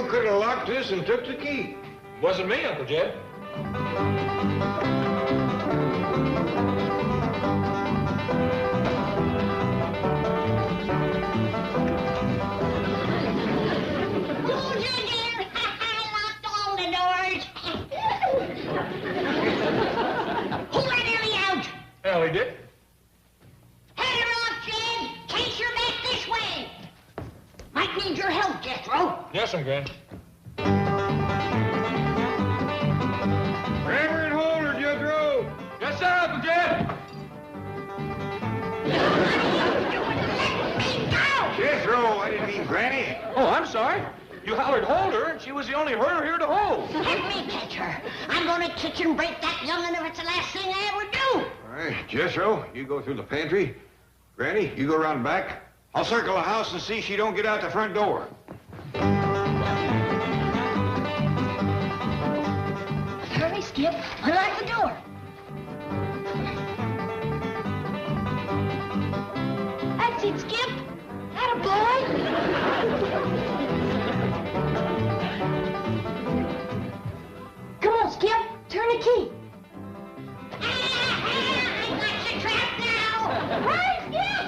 could have locked this and took the key. Wasn't me, Uncle Jed. Ellie did. Head her off, Jed! Chase her back this way! Might need your help, Jethro. Yes, Granny. Grab her and hold her, Jethro. Yes, sir, Uncle Jed. Let me go! Jethro, I didn't mean Granny. Oh, I'm sorry. You hollered hold her, and she was the only her here to hold. Let me catch her. I'm gonna kick and break that young'un if it's the last thing I ever do. All right, Jethro, you go through the pantry. Granny, you go around back. I'll circle the house and see she don't get out the front door. Hurry, Skip. Unlock the door. That's it, Skip. Attaboy. Come on, Skip. Turn the key. I got the trap now. Hurry, Skip.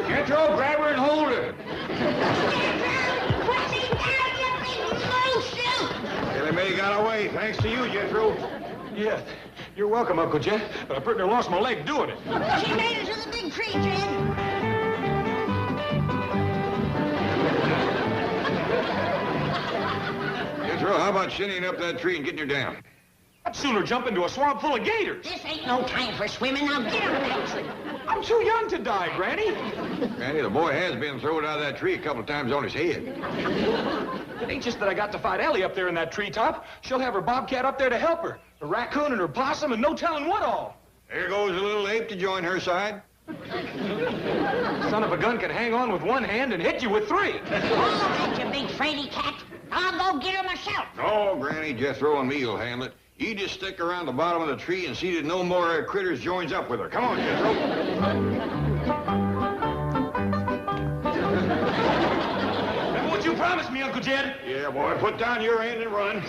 Jethro, grab her and hold her. Ellie Mae got away, thanks to you, Jethro. Yeah, you're welcome, Uncle Jed, but I pretty near lost my leg doing it. She made it to the big tree, Jed. Jethro, how about shinnying up that tree and getting her down? I'd sooner jump into a swamp full of gators. This ain't no time for swimming. Now get on that tree. I'm too young to die, Granny. Granny, the boy has been thrown out of that tree a couple of times on his head. It ain't just that I got to fight Ellie up there in that treetop. She'll have her bobcat up there to help her. A raccoon and her possum and no telling what all. There goes a little ape to join her side. Son of a gun can hang on with one hand and hit you with three. All right, you big fraidy cat. I'll go get her myself. No, Granny, Jethro and me will handle it. You just stick around the bottom of the tree and see that no more critters joins up with her. Come on, Jethro. That's what you promised me, Uncle Jed. Yeah, boy, put down your hand and run.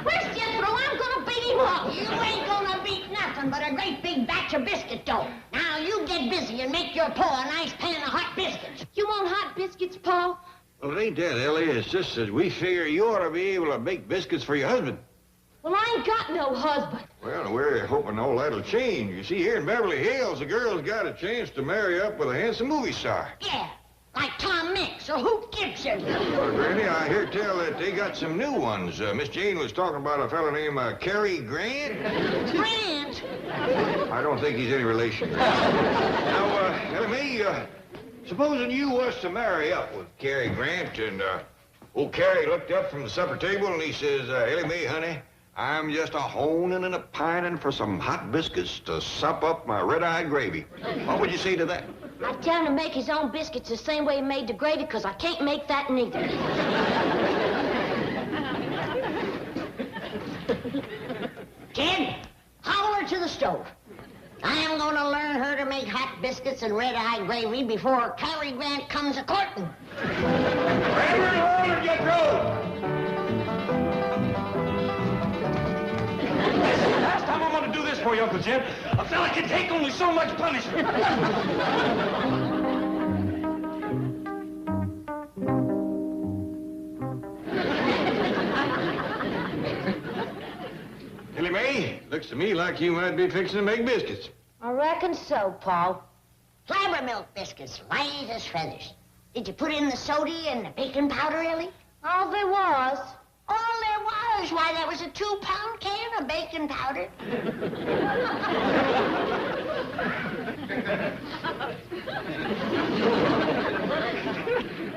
Where's Jethro? I'm gonna beat him up. You ain't gonna beat nothing but a great big batch of biscuit dough. Now you get busy and make your pa a nice pan of hot biscuits. You want hot biscuits, Paul? Well, it ain't that, Ellie. It's just that we figure you ought to be able to make biscuits for your husband. Well, I ain't got no husband. Well, we're hoping all that'll change. You see, here in Beverly Hills, the girl's got a chance to marry up with a handsome movie star. Yeah, like Tom Mix or Hoop Gibson. Well, Granny, I hear tell that they got some new ones. Miss Jane was talking about a fellow named Cary Grant. Grant? I don't think he's any relation. Now, Ellie Mae, supposing you was to marry up with Cary Grant, and old Cary looked up from the supper table and he says, Ellie Mae, honey, I'm just a honing and a pining for some hot biscuits to sop up my red-eyed gravy. What would you say to that? I'd tell him to make his own biscuits the same way he made the gravy, because I can't make that neither. Jed, holler to the stove. I'm gonna learn her to make hot biscuits and red-eye gravy before Cary Grant comes a-courting. Grab her and hold her, Jethro! Last time I'm gonna do this for you, Uncle Jed. A fella can take only so much punishment. Ellie Mae, looks to me like you might be fixing to make biscuits. I reckon so, Paul. Flabber milk biscuits, light as feathers. Did you put in the soda and the baking powder, Ellie? All there was. All there was? Why, that was a 2-pound can of baking powder.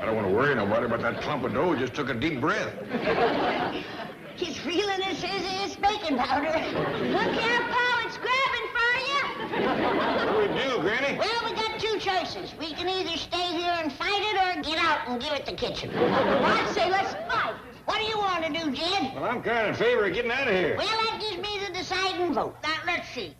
I don't want to worry nobody, but that clump of dough just took a deep breath. He's feeling his baking powder. Look here, Paul, it's grabbing for you. What do we do, Granny? Well, we got two choices. We can either stay here and fight it or get out and give it the kitchen. I'd say let's fight. What do you want to do, Jed? Well, I'm kind of in favor of getting out of here. Well, that gives me the deciding vote. Now, let's see.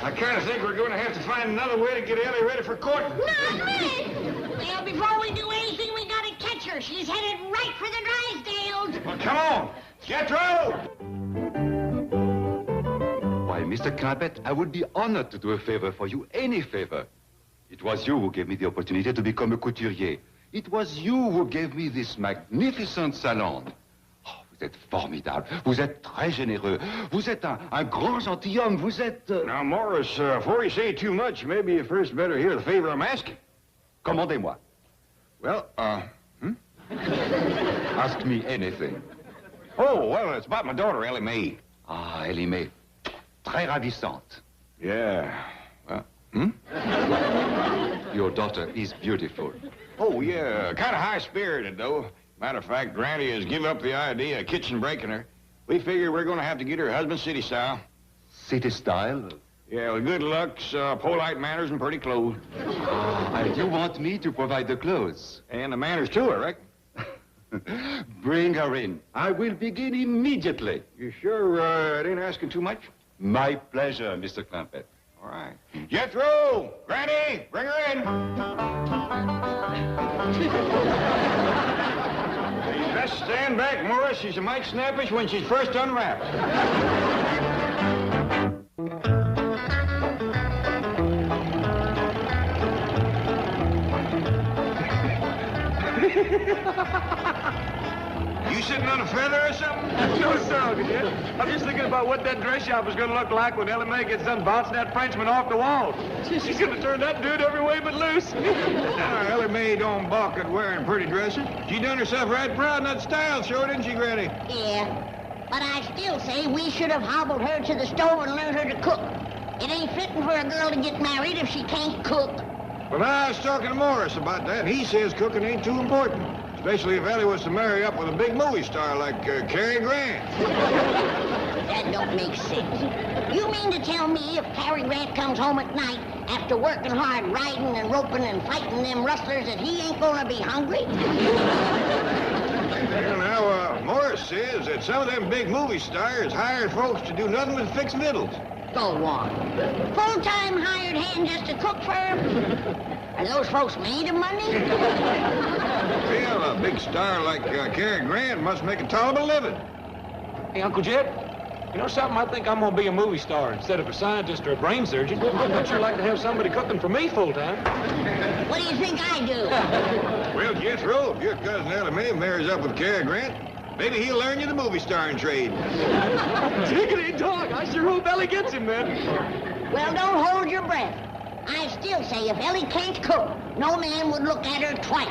I kind of think we're going to have to find another way to get Ellie ready for court. Not me! Well, before we do anything, we gotta catch her. She's headed right for the Drysdales. Well, come on. Jethro! Why, Mr. Clampett, I would be honored to do a favor for you, any favor. It was you who gave me the opportunity to become a couturier. It was you who gave me this magnificent salon. Oh, vous êtes formidable. Vous êtes très généreux. Vous êtes un grand gentilhomme. Vous êtes... Now, Morris, before you say too much, maybe you first better hear the favor I'm asking. Commandez-moi. Well, Ask me anything. Oh, well, it's about my daughter, Ellie Mae. Ah, Ellie Mae. Très ravissante. Yeah. Your daughter is beautiful. Oh, yeah, kind of high-spirited, though. Matter of fact, Granny has given up the idea of kitchen breaking her. We figure we're going to have to get her husband city style. City style? Yeah, with good looks, polite manners, and pretty clothes. And you want me to provide the clothes? And the manners, too, I reckon. Bring her in. I will begin immediately. You sure it ain't asking too much? My pleasure, Mr. Clampett. All right. Jethro! Granny! Bring her in! You best stand back, Morris. She's a mite snappish when she's first unwrapped. You sitting on a feather or something? No, sir, Uncle Jed. I'm just thinking about what that dress shop is going to look like when Ellie Mae gets done bouncing that Frenchman off the wall. She's going to turn that dude every way but loose. Ellie Mae don't balk at wearing pretty dresses. She done herself right proud in that style show, didn't she, Granny? Yeah, but I still say we should have hobbled her to the stove and learned her to cook. It ain't fitting for a girl to get married if she can't cook. Well, I was talking to Morris about that. He says cooking ain't too important. Especially if Ellie was to marry up with a big movie star like Cary Grant. That don't make sense. You mean to tell me if Cary Grant comes home at night after working hard riding and roping and fighting them rustlers that he ain't gonna be hungry? Well, now, Morris says that some of them big movie stars hired folks to do nothing but fix victuals. Go on. Full-time hired hand just to cook for him? Are those folks made of money? Well, a big star like Cary Grant must make a tolerable living. Hey, Uncle Jed, you know something? I think I'm going to be a movie star instead of a scientist or a brain surgeon. I'd sure like to have somebody cooking for me full-time. What do you think I do? Well, Jethro, if your cousin Ellie Mae marries up with Cary Grant, maybe he'll learn you the movie starring trade. Tickety dog, I sure hope Ellie gets him then. Well, don't hold your breath. I still say if Ellie can't cook, no man would look at her twice.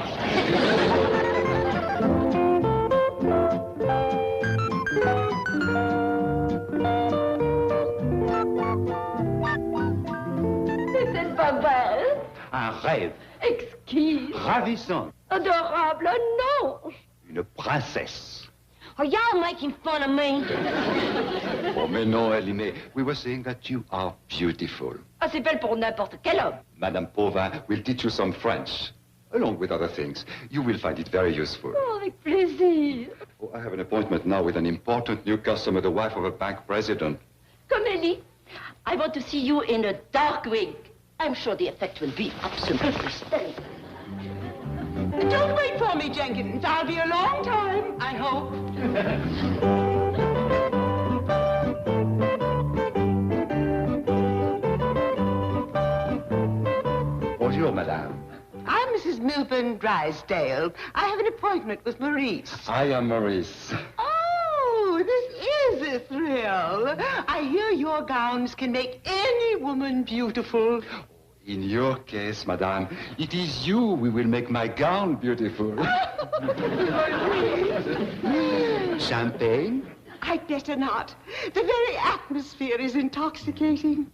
C'est pas vrai. Un rêve. Exquis. Ravissant. Adorable, non. Une princesse. Are y'all making fun of me? Oh, mais non, Ellie Mae. We were saying that you are beautiful. Ah, c'est belle pour n'importe quel homme. Madame Pauvin will teach you some French, along with other things. You will find it very useful. Oh, avec plaisir. Oh, I have an appointment now with an important new customer, the wife of a bank president. Come, Ellie. I want to see you in a dark wig. I'm sure the effect will be absolutely stunning. Don't wait for me, Jenkins. I'll be a long time, I hope. Bonjour, madame. I'm Mrs. Milburn Drysdale. I have an appointment with Maurice. I am Maurice. Oh, this is a thrill. I hear your gowns can make any woman beautiful. In your case, madame, it is you who will make my gown beautiful. Champagne? I'd better not. The very atmosphere is intoxicating.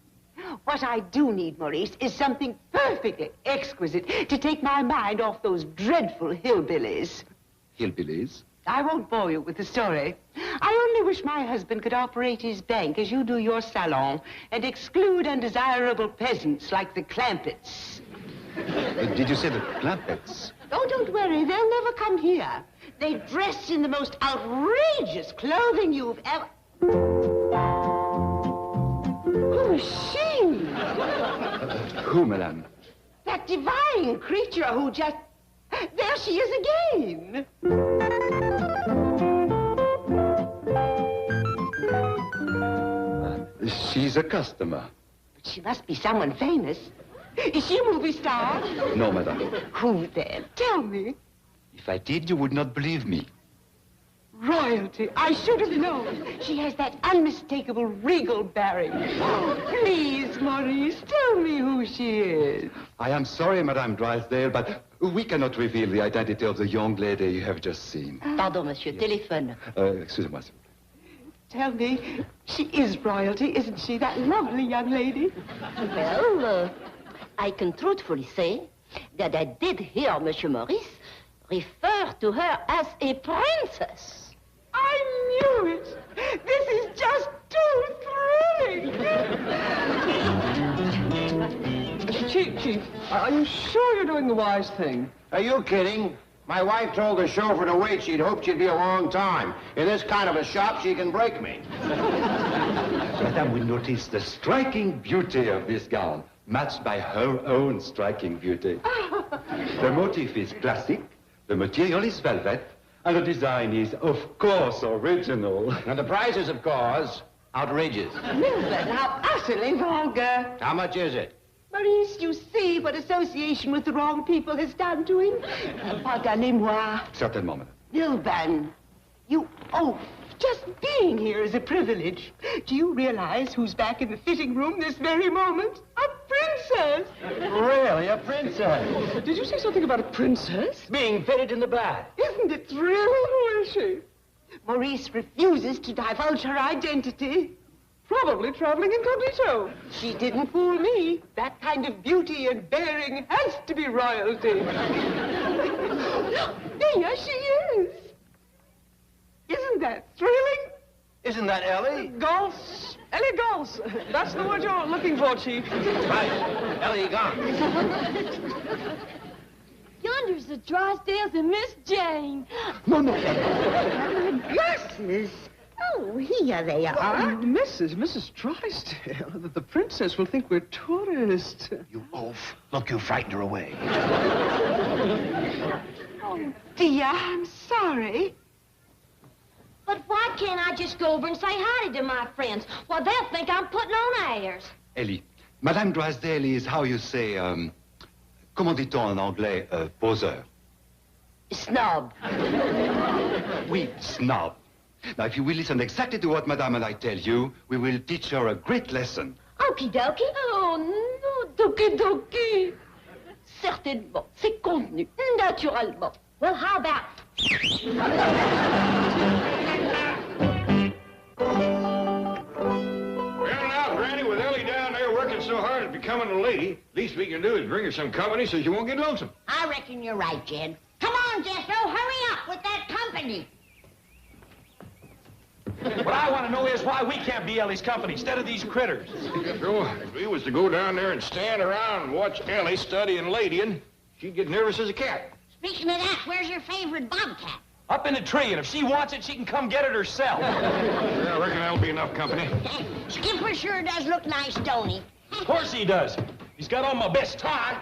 What I do need, Maurice, is something perfectly exquisite to take my mind off those dreadful hillbillies. Hillbillies? I won't bore you with the story. I only wish my husband could operate his bank as you do your salon and exclude undesirable peasants like the Clampetts. Did you say the Clampetts? Oh, don't worry. They'll never come here. They dress in the most outrageous clothing you've ever... Who is she? Who, madame? That divine creature who just... There she is again. She's a customer. But she must be someone famous. Is she a movie star? No, madame. Who then? Tell me. If I did, you would not believe me. Royalty. I should have known. She has that unmistakable regal bearing. Oh, please, Maurice, tell me who she is. I am sorry, Madame Drysdale, but we cannot reveal the identity of the young lady you have just seen. Pardon, monsieur. Téléphone. Excusez-moi. Tell me, she is royalty, isn't she, that lovely young lady? Well, I can truthfully say that I did hear Monsieur Maurice refer to her as a princess. I knew it. This is just too thrilling. Chief, are you sure you're doing the wise thing? Are you kidding? My wife told the chauffeur to wait. She'd hoped she'd be a long time. In this kind of a shop, she can break me. Madame will notice the striking beauty of this gown, matched by her own striking beauty. The motif is classic, the material is velvet, and the design is, of course, original. And the price is, of course, outrageous. Milburn, how utterly vulgar. How much is it? Maurice, you see what association with the wrong people has done to him? Pardonnez-moi. Certainement, madame. Milburn, you... Oh, just being here is a privilege. Do you realize who's back in the fitting room this very moment? A princess! Really, a princess? Did you say something about a princess? Being fitted in the bath. Isn't it thrilling? Who is she? Maurice refuses to divulge her identity. Probably traveling incognito. She didn't fool me. That kind of beauty and bearing has to be royalty. There she is. Isn't that thrilling? Isn't that Ellie? Gulls. Ellie Gulls. That's the word you're looking for, Chief. Right. Ellie gone. Yonder's the Drysdales and Miss Jane. Glasses. Oh, here they are. Mrs. Drysdale. The princess will think we're tourists. You oaf. Look, you frightened her away. Oh, dear, I'm sorry. But why can't I just go over and say hi to my friends? Well, they'll think I'm putting on airs. Ellie, Madame Drysdale is, how you say, comment dit-on en anglais, poseur? Snob. Oui, snob. Now, if you will listen exactly to what Madame and I tell you, we will teach her a great lesson. Okie dokie. Oh, non, doki doki. Certainement, c'est contenu, naturellement. Well, how about... Well, now, Granny, with Ellie down there working so hard at becoming a lady, least we can do is bring her some company so she won't get lonesome. I reckon you're right, Jed. Come on, Jethro, hurry up with that company. What I want to know is why we can't be Ellie's company instead of these critters. Jethro, if we was to go down there and stand around and watch Ellie studying ladying, she'd get nervous as a cat. Speaking of that, where's your favorite bobcat? Up in the tree, and if she wants it, she can come get it herself. Yeah, I reckon that'll be enough company. Skipper sure does look nice, don't he? Of course he does. He's got on my best tie.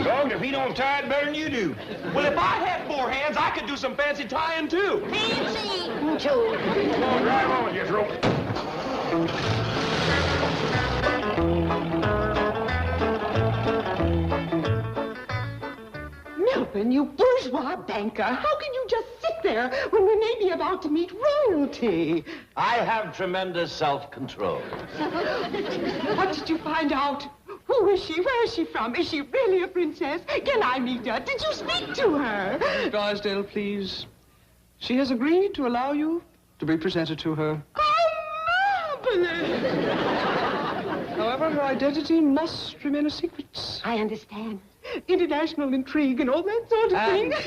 Dog, if he don't tie it better than you do. Well, if I had 4 hands, I could do some fancy tying, too. Fancy eating, too. Come on, drive on, Jethro. Milburn, you bourgeois banker. How can you just sit there when we may be about to meet royalty? I have tremendous self-control. What did you find out? Who is she? Where is she from? Is she really a princess? Can I meet her? Did you speak to her? Drysdale, please. She has agreed to allow you to be presented to her. Oh, marvelous! However, her identity must remain a secret. I understand. International intrigue and all that sort of thing. And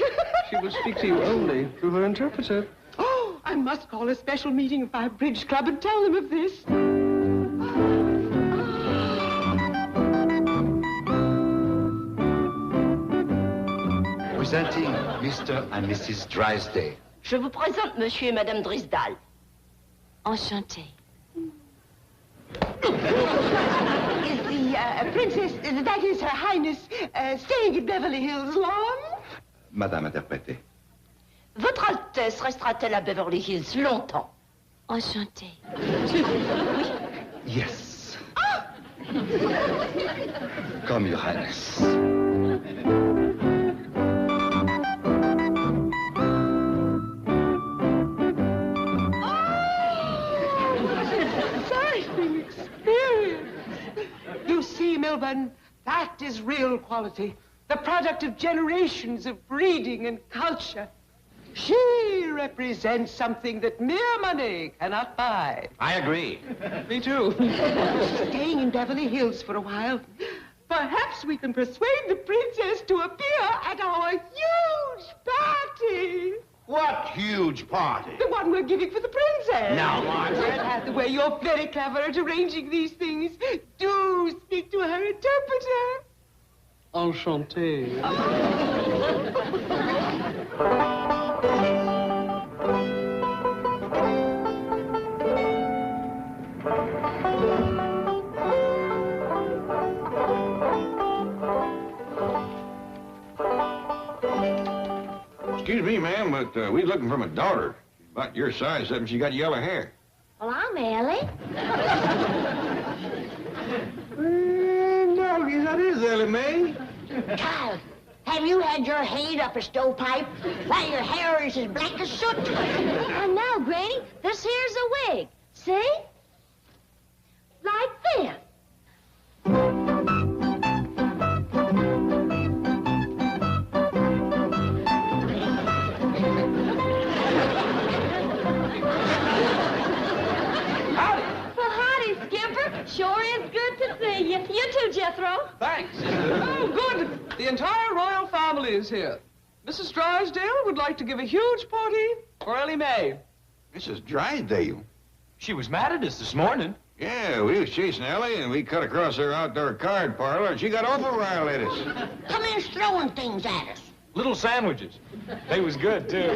she will speak to you only through her interpreter. Oh, I must call a special meeting of my bridge club and tell them of this. Presenting Mr. and Mrs. Drysdale. Je vous présente Monsieur et Madame Drysdale. Enchanté. Is the princess, that is Her Highness, staying at Beverly Hills long? Madame interprétée. Votre Altesse restera-t-elle à Beverly Hills longtemps? Enchanté. Yes. Come, Your Highness. Exciting experience. You see, Milburn, that is real quality. The product of generations of breeding and culture. She represents something that mere money cannot buy. I agree. Me too. Staying in Beverly Hills for a while. Perhaps we can persuade the princess to appear at our huge party. What huge party? The one we're giving for the princess. Now, Margaret. Hathaway, you're very clever at arranging these things. Do speak to her interpreter. Enchanté. Excuse me, ma'am, but we're looking for my daughter. She's about your size, except she got yellow hair. Well, I'm Ellie. Doggy, that is Ellie Mae. Child, have you had your head up a stovepipe? Why, your hair is as black as soot. I know, Granny. This here's a wig. See? Like this. Sure is good to see you. You too, Jethro. Thanks. Oh, good. The entire royal family is here. Mrs. Drysdale would like to give a huge party for Ellie Mae. Mrs. Drysdale? She was mad at us this morning. Yeah, we was chasing Ellie, and we cut across her outdoor card parlor, and she got awful riled at us. Come in throwing things at us. Little sandwiches. They was good, too.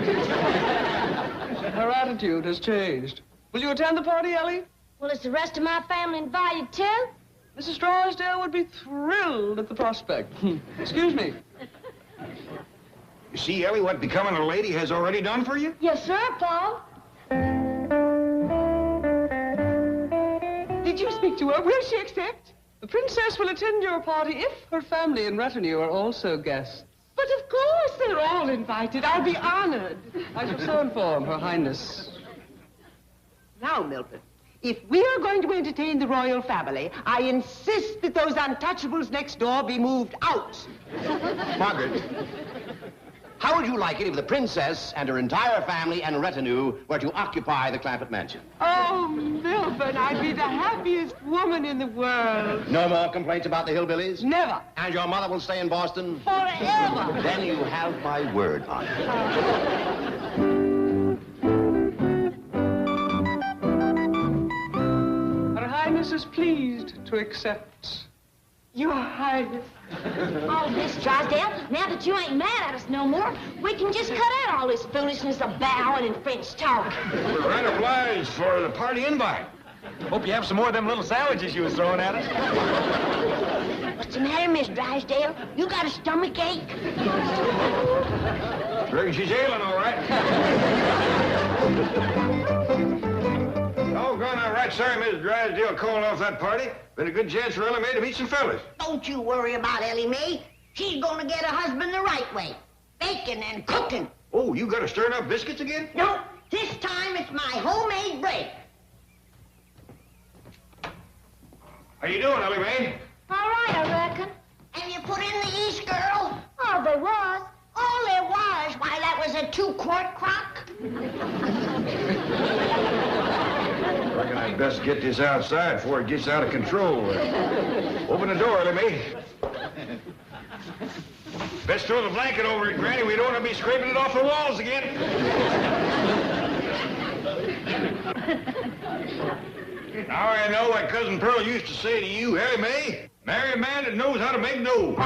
Her attitude has changed. Will you attend the party, Ellie? Well, is the rest of my family invited too? Mrs. Drysdale would be thrilled at the prospect. Excuse me. You see, Ellie, what becoming a lady has already done for you? Yes, sir, Paul. Did you speak to her? Will she accept? The princess will attend your party if her family and retinue are also guests. But of course they're all invited. I'll be honored. I shall so inform Her Highness. Now, Milton, if we are going to entertain the royal family, I insist that those untouchables next door be moved out. Margaret, how would you like it if the princess and her entire family and retinue were to occupy the Clampett mansion? Oh, Milburn, I'd be the happiest woman in the world. No more complaints about the hillbillies? Never. And your mother will stay in Boston? Forever. Then you have my word on it. Her Highness is pleased to accept. Your Highness. Oh, Miss Drysdale, now that you ain't mad at us no more, we can just cut out all this foolishness of bowing and French talk. We're right obliged for the party invite. Hope you have some more of them little sandwiches you was throwing at us. What's the matter, Miss Drysdale? You got a stomach ache? Reckon she's ailing, all right. Oh, going all right. Sorry, Miss Drysdale calling off that party. Been a good chance for Ellie Mae to meet some fellas. Don't you worry about Ellie Mae. She's gonna get a husband the right way. Baking and cooking. Oh, you got to stirring up biscuits again? No, this time it's my homemade bread. How you doing, Ellie Mae? All right, I reckon. Have you put in the yeast, girl? Oh, there was. All there was. Why, that was a 2-quart crock. Reckon I'd best get this outside before it gets out of control. Open the door, Ellie Mae. Best throw the blanket over it, Granny. We don't want to be scraping it off the walls again. Now I know what Cousin Pearl used to say to you, Ellie Mae. Marry a man that knows how to make no.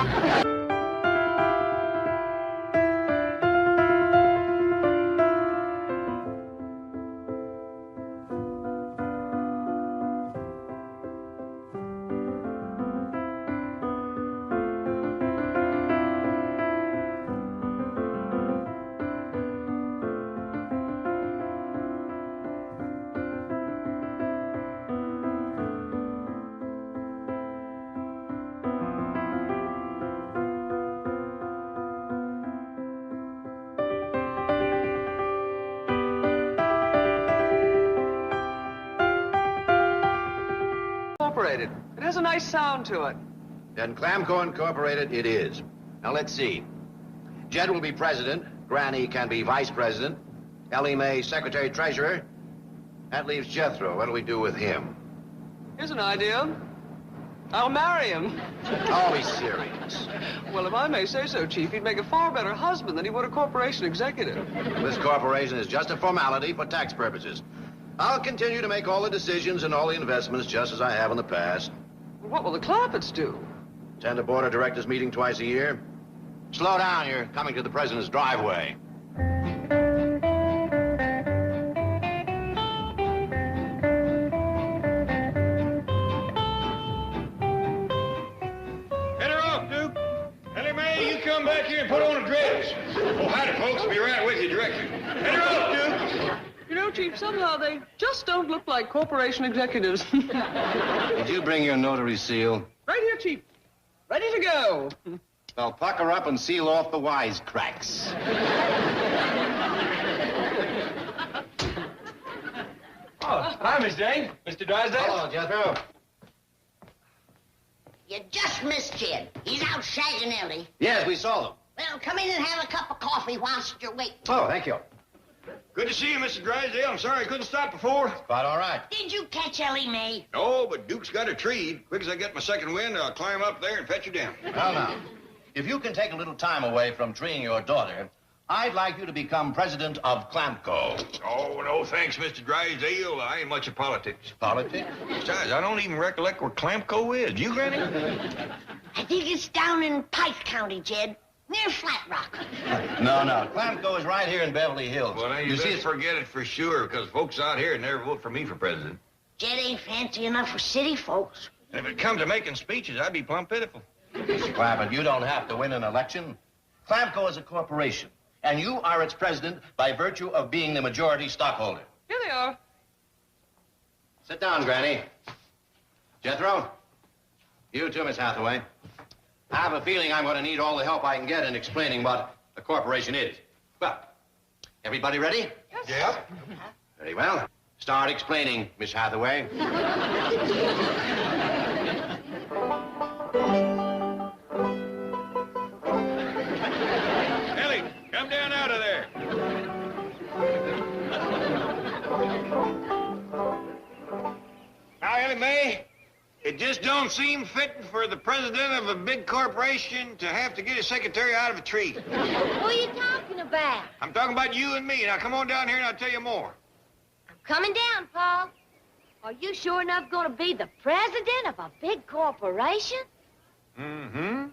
Incorporated. It has a nice sound to it. Then Clamco Incorporated it is. Now, let's see. Jed will be president. Granny can be vice president. Ellie Mae, secretary-treasurer. That leaves Jethro. What do we do with him? Here's an idea. I'll marry him. Oh, he's serious. Well, if I may say so, Chief, he'd make a far better husband than he would a corporation executive. This corporation is just a formality for tax purposes. I'll continue to make all the decisions and all the investments just as I have in the past. What will the Clampetts do? Attend a board of directors meeting twice a year. Slow down, you're coming to the president's driveway. Head her off, Duke. Ellie Mae, you come back here and put on a dress. Oh, howdy, folks. Be right with you directly. Head her off, Duke. You know, Chief, somehow they just don't look like corporation executives. Did you bring your notary seal? Right here, Chief. Ready to go. Well, pucker up and seal off the wisecracks. Oh, hi, Miss Jane. Mr. Drysdale. Hello, Jethro. You just missed Jed. He's out shagging Ellie. Yes, we saw them. Well, come in and have a cup of coffee whilst you're waiting. Oh, thank you. Good to see you, Mr. Drysdale. I'm sorry I couldn't stop before. Quite all right. Did you catch Ellie Mae? No, but Duke's got a tree. Quick as I get my second wind, I'll climb up there and fetch her down. Well, now, if you can take a little time away from treeing your daughter, I'd like you to become president of Clamco. Oh, no, thanks, Mr. Drysdale. I ain't much of politics. Politics? Besides, I don't even recollect where Clamco is. You, Granny? I think it's down in Pike County, Jed, near Flat Rock. No. Clamco is right here in Beverly Hills. Well, now, you best forget it for sure, because folks out here never vote for me for president. Jed ain't fancy enough for city folks. And if it comes to making speeches, I'd be plumb pitiful. Mr. Clampett, you don't have to win an election. Clamco is a corporation, and you are its president by virtue of being the majority stockholder. Here they are. Sit down, Granny. Jethro? You too, Miss Hathaway. I have a feeling I'm going to need all the help I can get in explaining what a corporation is. Well, everybody ready? Yes. Yep. Very well. Start explaining, Miss Hathaway. Ellie, come down out of there. Now, Ellie Mae, it just don't seem fitting for the president of a big corporation to have to get his secretary out of a tree. Who are you talking about? I'm talking about you and me. Now, come on down here and I'll tell you more. I'm coming down, Paul. Are you sure enough going to be the president of a big corporation? Mm-hmm.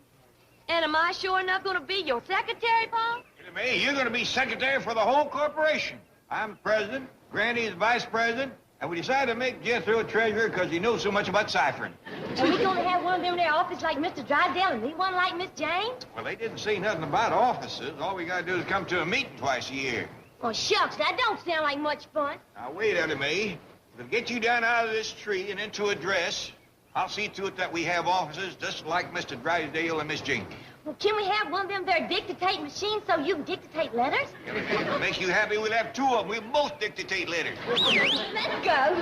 And am I sure enough going to be your secretary, Paul? Ellie Mae, you're going to be secretary for the whole corporation. I'm president, Granny is vice president, and we decided to make Jethro a treasurer because he knows so much about ciphering. Are we going to have one of them in their office like Mr. Drysdale and me one like Miss Jane? Well, they didn't say nothing about offices. All we got to do is come to a meeting twice a year. Oh, shucks, that don't sound like much fun. Now, wait, Ellie Mae. If it'll get you down out of this tree and into a dress, I'll see to it that we have offices just like Mr. Drysdale and Miss Jane. Well, can we have one of them there dictate machines so you can dictate letters? If it makes you happy, we'll have two of them. We'll both dictate letters. Let's go.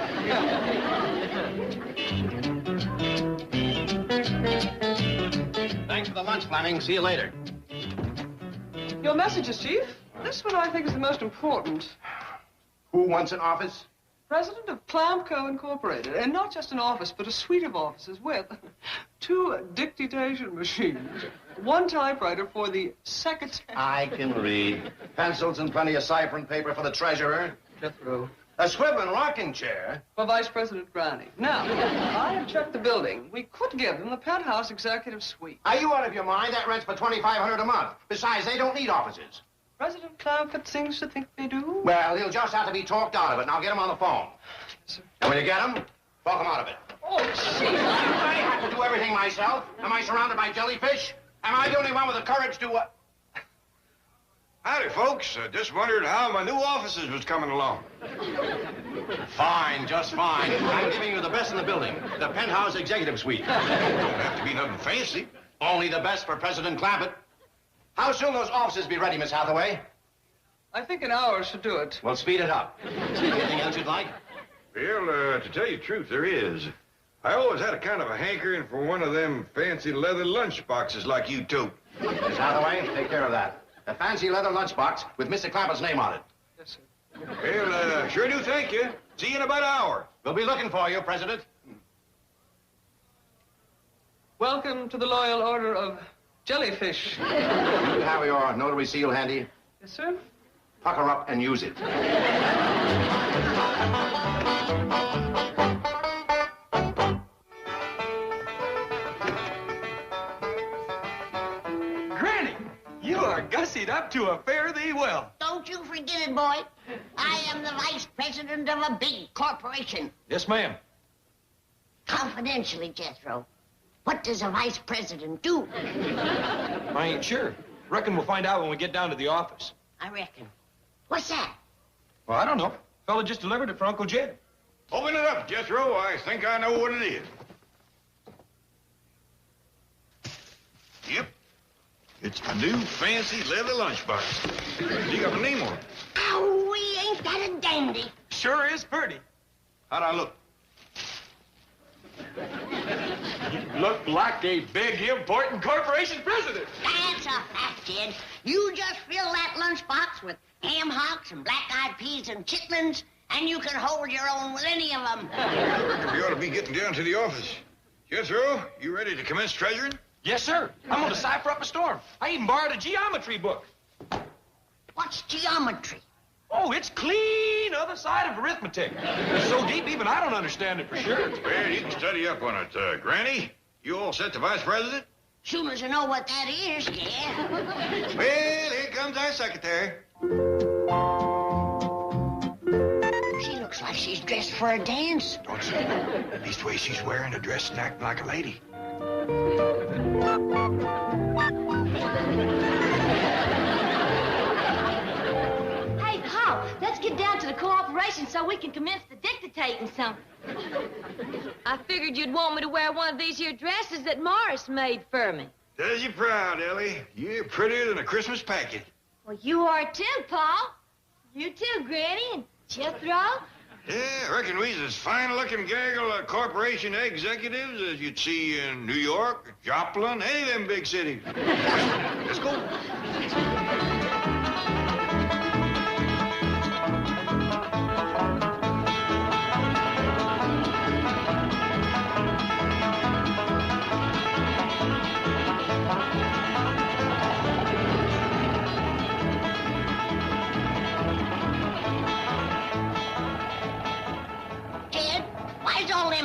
Thanks for the lunch, Fleming. See you later. Your messages, Chief. This one I think is the most important. Who wants an office? President of Clamco Incorporated. And not just an office, but a suite of offices with 2 dictation machines, 1 typewriter for the secretary. I can read. Pencils and plenty of ciphering paper for the treasurer. Jethro, A swiveling rocking chair? For Vice President Granny. Now, I have checked the building. We could give them the penthouse executive suite. Are you out of your mind? That rent's for $2,500 a month. Besides, they don't need offices. President Clampett seems to think they do. Well, he'll just have to be talked out of it, and I'll get him on the phone. Yes, sir. And when you get him, talk him out of it. Oh, gee. I have to do everything myself. Am I surrounded by jellyfish? Am I the only one with the courage to... Howdy, folks. Just wondered how my new offices was coming along. Fine, just fine. I'm giving you the best in the building. The penthouse executive suite. Don't have to be nothing fancy. Only the best for President Clampett. How soon those offices be ready, Miss Hathaway? I think an hour should do it. Well, speed it up. Anything else you'd like? Well, to tell you the truth, there is. I always had a kind of a hankering for one of them fancy leather lunch boxes like you tote. Miss Hathaway, take care of that. A fancy leather lunchbox with Mr. Clampett's name on it. Yes, sir. Well, sure do thank you. See you in about an hour. We'll be looking for you, President. Welcome to the Loyal Order of Jellyfish. You have your notary seal handy. Yes, sir. Pucker up and use it. Granny, you are gussied up to a fare thee well. Don't you forget it, boy. I am the vice president of a big corporation. Yes, ma'am. Confidentially, Jethro, what does a vice president do? I ain't sure. Reckon we'll find out when we get down to the office. I reckon. What's that? Well, I don't know. Fella just delivered it for Uncle Jed. Open it up, Jethro. I think I know what it is. Yep. It's my new fancy leather lunchbox. You got my name on it. Oh, we ain't that a dandy. Sure is pretty. How'd I look? You look like a big, important corporation president. That's a fact, Jed. You just fill that lunchbox with ham hocks and black-eyed peas and chitlins, and you can hold your own with any of them. We ought to be getting down to the office. Jethro, you ready to commence treasuring? Yes, sir. I'm going to cipher up a storm. I even borrowed a geometry book. What's geometry? Oh, it's clean other side of arithmetic. It's so deep, even I don't understand it for sure. Well, you can study up on it, Granny. You all set to Vice President? Soon as I know what that is, yeah. Well, here comes our secretary. She looks like she's dressed for a dance. Don't say. Leastways, she's wearing a dress and acting like a lady. Hey, Paul, let's get down to the cooperation so we can commence the dictating something. I figured you'd want me to wear one of these here dresses that Morris made for me. Does you proud, Ellie. You're prettier than a Christmas packet. Well, you are too, Paul. You too, Granny and Jethro. Yeah, I reckon we's as fine-looking gaggle of corporation executives as you'd see in New York, Joplin, any of them big cities. Let's go.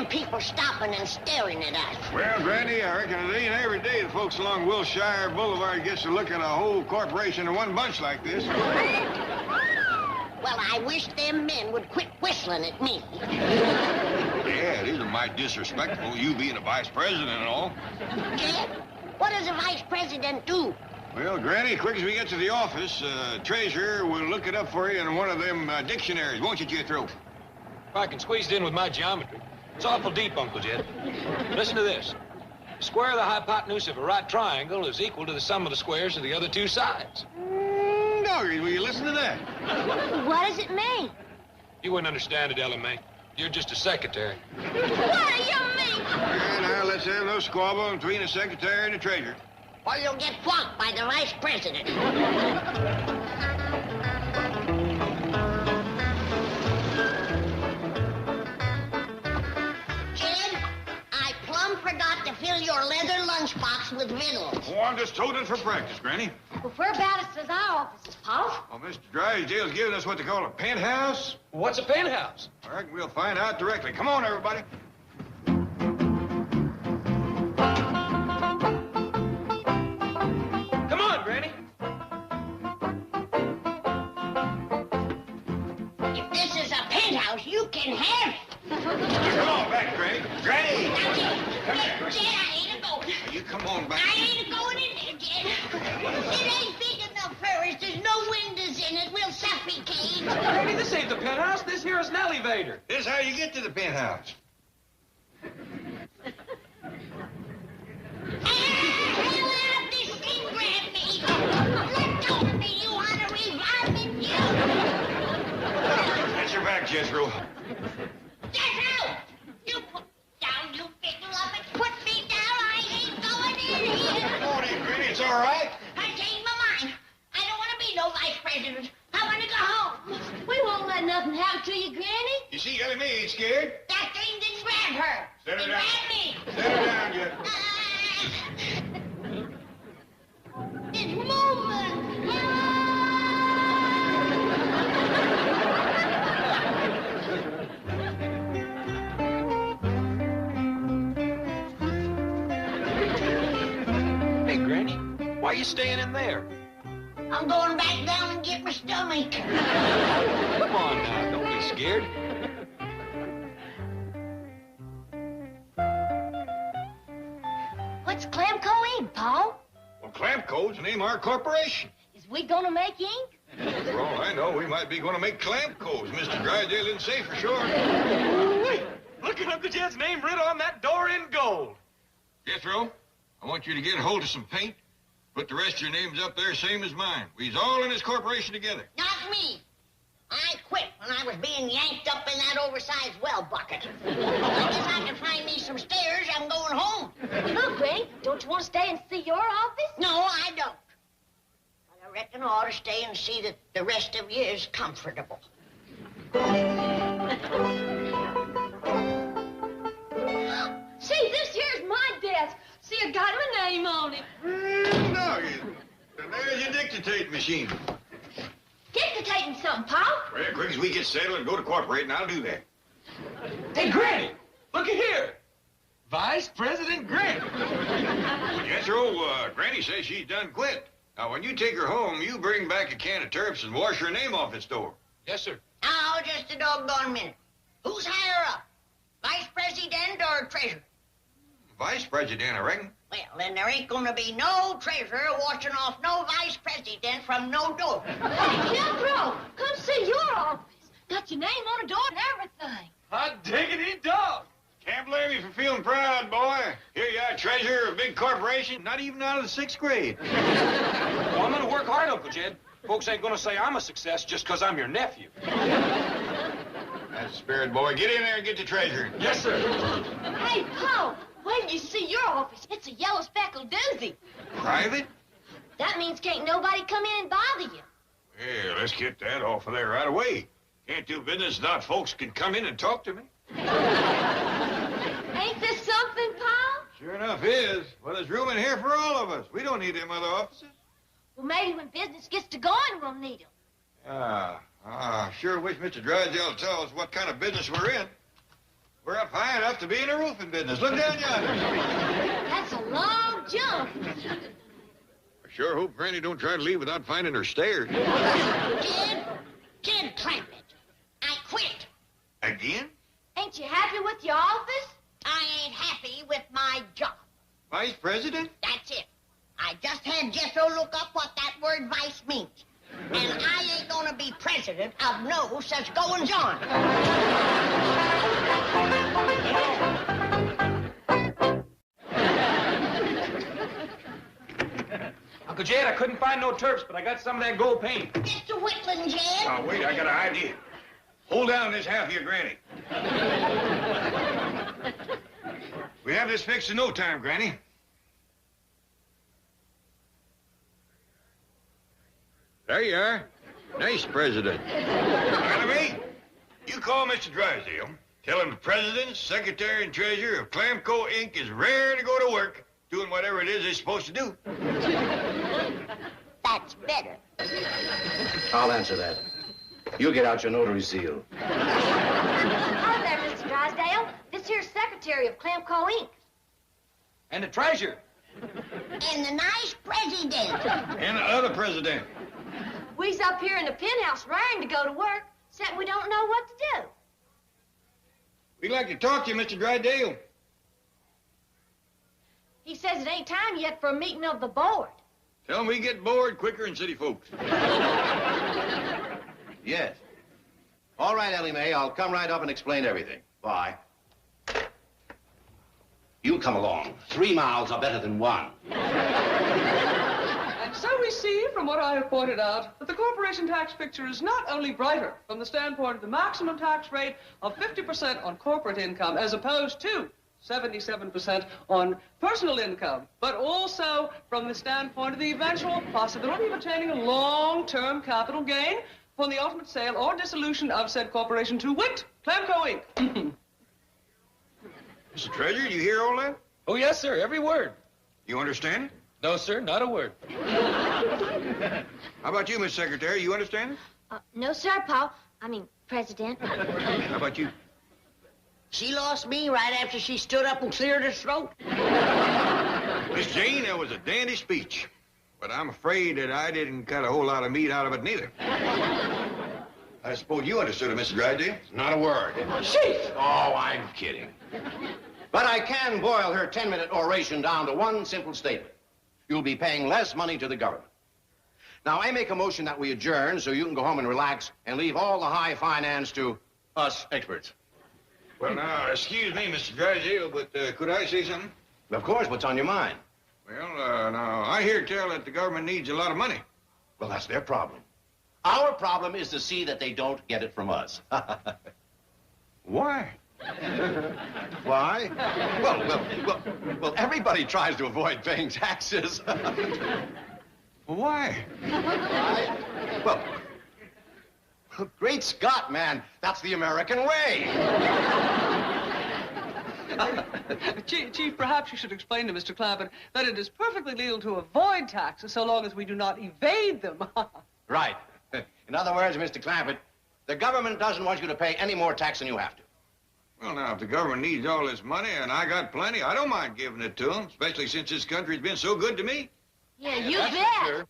People stopping and staring at us. Well, Granny, I reckon it ain't every day the folks along Wilshire Boulevard gets to look at a whole corporation in one bunch like this. Well, I wish them men would quit whistling at me. Yeah, it is mighty disrespectful, you being a vice president and all. Jed, what does a vice president do? Well, Granny, quick as we get to the office, treasurer will look it up for you in one of them dictionaries, won't you, Jethro? If I can squeeze it in with my geometry. It's awful deep, Uncle Jed. Listen to this. The square of the hypotenuse of a right triangle is equal to the sum of the squares of the other two sides. Doggy, will you listen to that? What does it mean? You wouldn't understand it, Ella May. You're just a secretary. What do you mean? Well, now, let's have no squabble between the secretary and the treasurer. Or you'll get flogged by the vice president. Forgot to fill your leather lunchbox with victuals. Oh, I'm just toting for practice, Granny. Well, whereabouts is our offices, Pa? Paul? Well, Mr. Drysdale's giving us what they call a penthouse. What's a penthouse? I reckon we'll find out directly. Come on, everybody. Come on, Granny. If this is a penthouse, you can have it. Come on back, Granny. Granny! Now, Jed, I ain't a-going. You come on back. I ain't a-going in there, Jed. It ain't big enough for us. There's no windows in it. We'll suffocate. Granny, this ain't the penthouse. This here is an elevator. This is how you get to the penthouse. Hell out, this thing grabbed me. Let go of me, you want to revive me, you. That's your back, Jethro. Jethro! You put down, you big lubbit. Put me down. I ain't going in here. Come on in, Granny. It's all right. I changed my mind. I don't want to be no vice president. I want to go home. We won't let nothing happen to you, Granny. You see, Ellie Mae ain't scared. That thing didn't grab her. Set her It down. grabbed me. Set her down, Jethro. It's moving. Hey, Granny, why are you staying in there? I'm going back down and get my stomach. Come on now, don't be scared. What's Clamco Inc., Paul? Well, Clampco's the name of our corporation. Is we gonna make ink? For all I know, we might be going to make Clampco's. Mr. Drysdale didn't say for sure. Wait, look at Uncle Jed's name written on that door in gold. Jethro, I want you to get a hold of some paint. Put the rest of your names up there, same as mine. We's all in this corporation together. Not me. I quit when I was being yanked up in that oversized well bucket. I guess I can find me some stairs. I'm going home. Look, Granny, don't you want to stay and see your office? No, I don't. But I reckon I ought to stay and see that the rest of you is comfortable. See, this here's my desk. See, I got my name on it. No, there's your dictating machine. Dictating something, Paul. Well, quick as we get settled and go to corporate, and I'll do that. Hey, Granny, look at here. Vice President Granny. Well, Jethro, Granny says she's done quit. Now, when you take her home, you bring back a can of turps and wash her name off its door. Yes, sir. Now, just a doggone minute. Who's higher up? Vice President or Treasurer? Vice President, I reckon. Well, then there ain't gonna be no treasurer washing off no vice president from no door. Hey, Jethro, come see your office. Got your name on the door and everything. Hot diggity dog. Can't blame you for feeling proud, boy. Here you are, treasurer of a big corporation, not even out of the 6th grade. Well, I'm going to work hard, Uncle Jed. Folks ain't going to say I'm a success just because I'm your nephew. That's the spirit, boy. Get in there and get the treasurer. Yes, sir. Hey, Paul, wait till you see your office. It's a yellow speckled doozy. Private? That means can't nobody come in and bother you. Yeah, let's get that off of there right away. Can't do business without folks can come in and talk to me. Ain't this something, Paul? Sure enough is. Well, there's room in here for all of us. We don't need them other offices. Well, maybe when business gets to going, we'll need them. Sure wish Mr. Drysdale would tell us what kind of business we're in. We're up high enough to be in the roofing business. Look down yonder. That's a long jump. I sure hope Granny don't try to leave without finding her stairs. Kid Clampett, I quit. Again? Ain't you happy with your office? I ain't happy with my job. Vice President? That's it. I just had Jethro look up what that word vice means. And I ain't gonna be president of no such goings-on. Uncle Jed, I couldn't find no turps, but I got some of that gold paint. Mr. Whitland, Jed. Oh, wait, I got an idea. Hold down this half of your Granny. We have this fixed in no time, Granny. There you are. Nice president. Enemy, you call Mr. Drysdale. Tell him the president, secretary, and treasurer of Clamco Inc. is rare to go to work doing whatever it is they're supposed to do. The that's better. I'll answer that. You get out your notary seal. Hello there, Mr. Drysdale. This here's secretary of Clampco Inc. And the treasure. And the nice president. And the other president. We's up here in the penthouse raring to go to work, except we don't know what to do. We'd like to talk to you, Mr. Drydale. He says it ain't time yet for a meeting of the board. Tell him we get bored quicker than city folks. Yes. All right, Ellie Mae, I'll come right up and explain everything. Bye. You come along. 3 miles are better than 1. And so we see, from what I have pointed out, that the corporation tax picture is not only brighter from the standpoint of the maximum tax rate of 50% on corporate income as opposed to 77% on personal income, but also from the standpoint of the eventual possibility of attaining a long-term capital gain upon the ultimate sale or dissolution of said corporation to wit, Clampco Inc. Mr. Treasurer, you hear all that? Oh, yes, sir, every word. You understand it? No, sir, not a word. How about you, Miss Secretary? You understand it? No, sir, Paul. I mean, President. How about you? She lost me right after she stood up and cleared her throat. Miss Jane, that was a dandy speech. But I'm afraid that I didn't cut a whole lot of meat out of it, neither. I suppose you understood it, Mr. Drydale? Not a word. Chief! Oh, I'm kidding. But I can boil her 10-minute oration down to one simple statement. You'll be paying less money to the government. Now, I make a motion that we adjourn so you can go home and relax and leave all the high finance to us experts. Well, now, excuse me, Mr. Drydale, but could I say something? Of course, what's on your mind? Well, now, I hear tell that the government needs a lot of money. Well, that's their problem. Our problem is to see that they don't get it from us. Why? Why? Well, everybody tries to avoid paying taxes. Why? Well, great Scott, man. That's the American way. Chief, perhaps you should explain to Mr. Clampett that it is perfectly legal to avoid taxes so long as we do not evade them. Right. In other words, Mr. Clampett, the government doesn't want you to pay any more tax than you have to. Well, now, if the government needs all this money and I got plenty, I don't mind giving it to them, especially since this country's been so good to me. Yeah, you That's bet. for sure.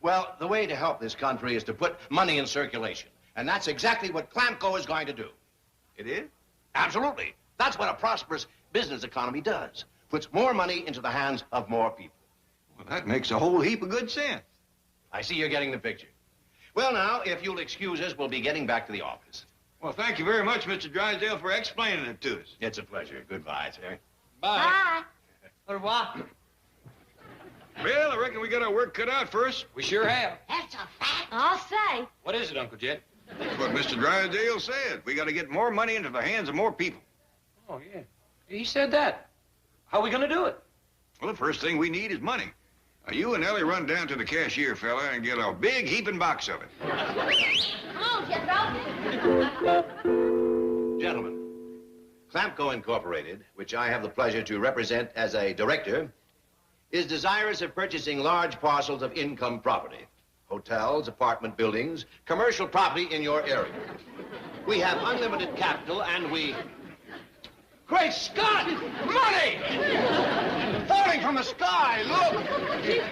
Well, the way to help this country is to put money in circulation. And that's exactly what Clampco is going to do. It is? Absolutely. That's what a prosperous business economy does. Puts more money into the hands of more people. Well, that makes a whole heap of good sense. I see you're getting the picture. Well, now, if you'll excuse us, we'll be getting back to the office. Well, thank you very much, Mr. Drysdale, for explaining it to us. It's a pleasure. Goodbye, sir. Bye. Bye. Or what? Well, I reckon we got our work cut out for us. We sure have. That's a fact. I'll say. What is it, Uncle Jed? That's what Mr. Drysdale said. We got to get more money into the hands of more people. Oh, yeah. He said that. How are we going to do it? Well, the first thing we need is money. Now, you and Ellie run down to the cashier, fella, and get a big heaping box of it. Come on, Jethro. Gentlemen, Clampco Incorporated, which I have the pleasure to represent as a director, is desirous of purchasing large parcels of income property. Hotels, apartment buildings, commercial property in your area. We have unlimited capital and we... Great Scott! Money! Falling from the sky, look! Chief,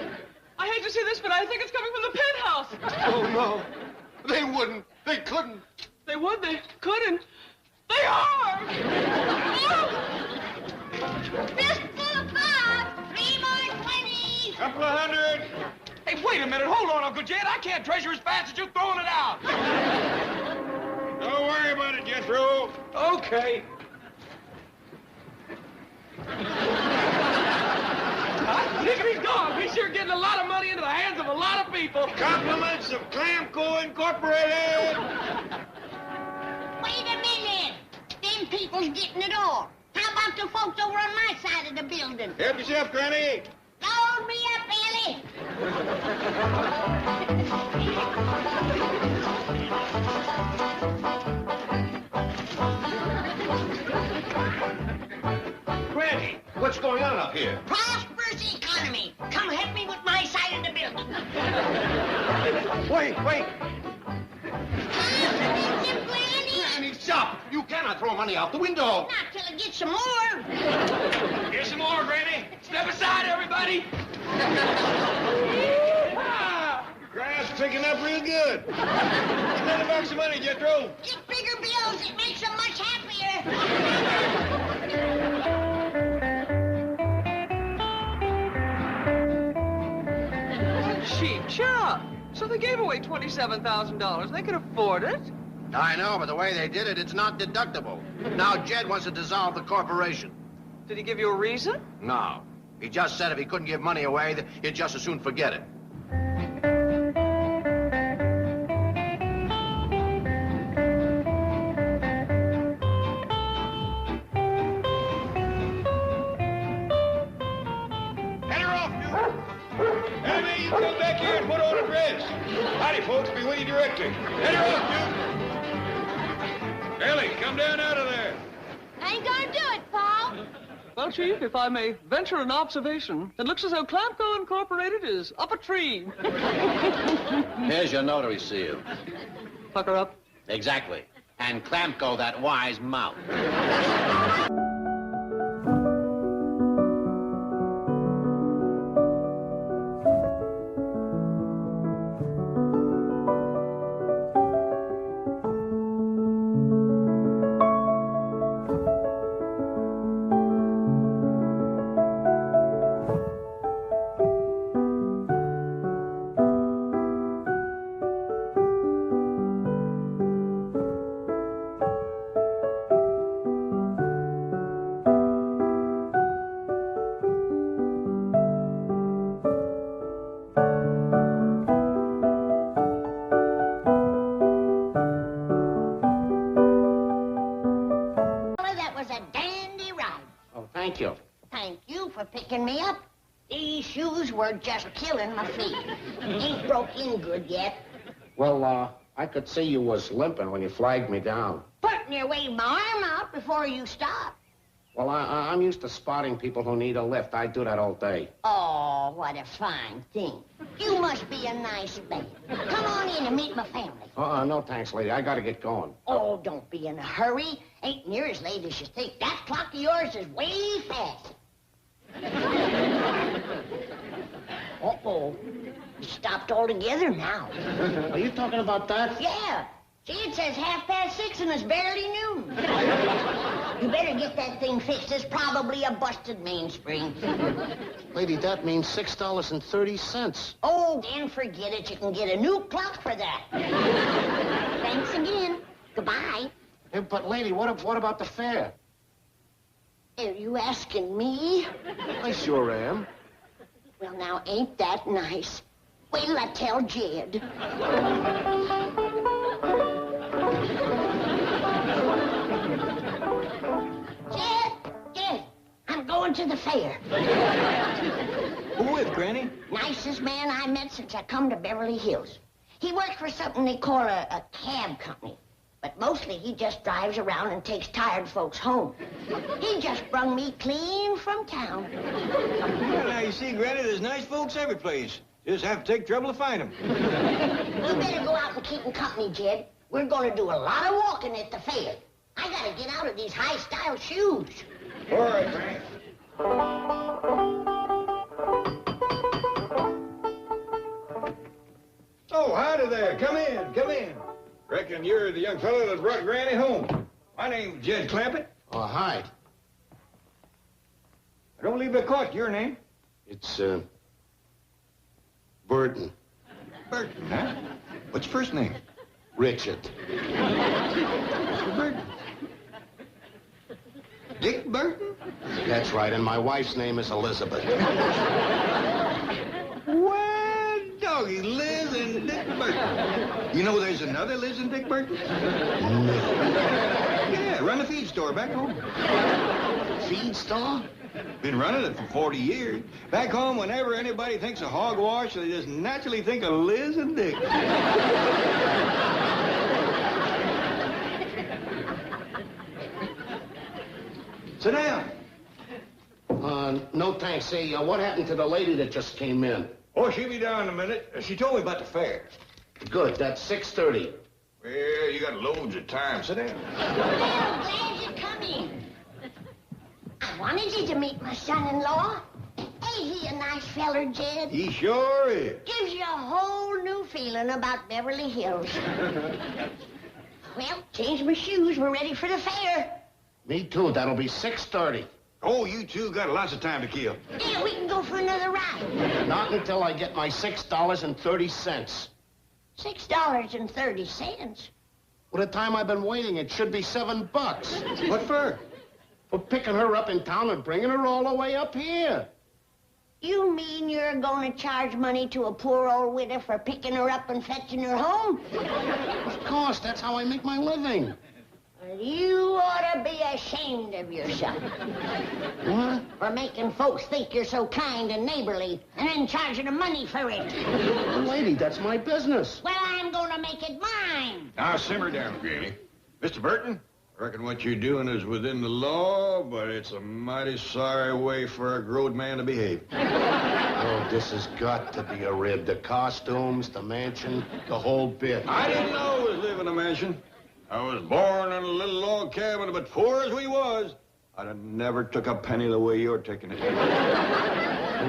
I hate to say this, but I think it's coming from the penthouse. Oh, no. They wouldn't. They couldn't. They would, they couldn't. They are! Fistful of five, 3 more 20s. Couple of hundred. Hey, wait a minute. Hold on, Uncle Jed. I can't treasure as fast as you're throwing it out. Don't worry about it, Jethro. Okay. Lickety dog. He's sure getting a lot of money into the hands of a lot of people. Compliments of Clampco Incorporated. Wait a minute. Them people's getting it all. How about the folks over on my side of the building? Help yourself, Granny. Load me up, Ellie. Granny, what's going on up here? Prosperous economy. Come help me with my side of the building. wait. Granny, stop. You cannot throw money out the window. Not till I get some more. Here's some more, Granny. Step aside, everybody. Grass picking up real good. Another box of money, Jethro. Get bigger bills. It makes them much happier. Cheap, cheer up. So they gave away $27,000. They could afford it. I know, but the way they did it, it's not deductible. Now Jed wants to dissolve the corporation. Did he give you a reason? No. He just said if he couldn't give money away, that he'd just as soon forget it. Come back here and put on a dress. Howdy, folks. Be with you directly. Head her up, Duke. Ellie, come down out of there. I ain't gonna do it, Paul. Well, Chief, if I may venture an observation, it looks as though Clampco Incorporated is up a tree. Here's your notary seal. Pucker up. Exactly. And Clampco that wise mouth. Thank you. Thank you for picking me up. These shoes were just killing my feet. Ain't broke in good yet. Well, I could see you was limping when you flagged me down. Putting your wave my arm out before you stop. Well, I'm used to spotting people who need a lift. I do that all day. Oh, what a fine thing. You must be a nice man. Come on in and meet my family. No thanks, lady. I gotta get going. Oh, don't be in a hurry. Ain't near as late as you think. That clock of yours is way fast. Uh-oh. You stopped altogether now. Are you talking about that? Yeah. See, it says 6:30 and it's barely noon. You better get that thing fixed. It's probably a busted mainspring. Lady, that means $6.30. Oh, then forget it. You can get a new clock for that. Thanks again. Goodbye. Hey, but, lady, what about the fare? Are you asking me? I sure am. Well, now, ain't that nice? Wait till I tell Jed. Jed, I'm going to the fair. Who with, Granny? Nicest man I met since I come to Beverly Hills. He works for something they call a cab company. But mostly he just drives around and takes tired folks home. He just brung me clean from town. Well, now, you see, Granny, there's nice folks every place. Just have to take trouble to find them. You better go out and keep them company, Jed. We're going to do a lot of walking at the fair. I got to get out of these high-style shoes. All right, Granny. Oh, howdy there. Come in, come in. Reckon you're the young fellow that brought Granny home. My name's Jed Clampett. Oh, hi. I don't believe I caught your name. It's, Burton. Burton, huh? What's your first name? Richard. Mr. Burton. Dick Burton? That's right, and my wife's name is Elizabeth. Well, doggy, Liz and Dick Burton. You know there's another Liz and Dick Burton? No. Yeah, run a feed store back home. Feed store? Been running it for 40 years. Back home, whenever anybody thinks of hogwash, they just naturally think of Liz and Dick. Sit down. No thanks. Say, what happened to the lady that just came in? Oh, she'll be down in a minute. She told me about the fair. Good, that's 6:30. Well, you got loads of time. Sit down. Well, glad you come in. I wanted you to meet my son-in-law. Ain't he a nice feller, Jed? He sure is. Gives you a whole new feeling about Beverly Hills. Well, changed my shoes. We're ready for the fair. Me too, that'll be 6:30. Oh, you two got lots of time to kill. Yeah, we can go for another ride. Not until I get my $6.30. $6.30. Well, the time I've been waiting, it should be $7. What for? For picking her up in town and bringing her all the way up here. You mean you're going to charge money to a poor old widow for picking her up and fetching her home? Of course, that's how I make my living. You ought to be ashamed of yourself. What? For making folks think you're so kind and neighborly and then charging them money for it. Lady, that's my business. Well, I'm going to make it mine. Now, simmer down, Granny. Mr. Burton, I reckon what you're doing is within the law, but it's a mighty sorry way for a grown man to behave. Oh, this has got to be a rib. The costumes, the mansion, the whole bit. I didn't always live in a mansion. I was born in a little log cabin, but poor as we was, I'd have never took a penny the way you're taking it.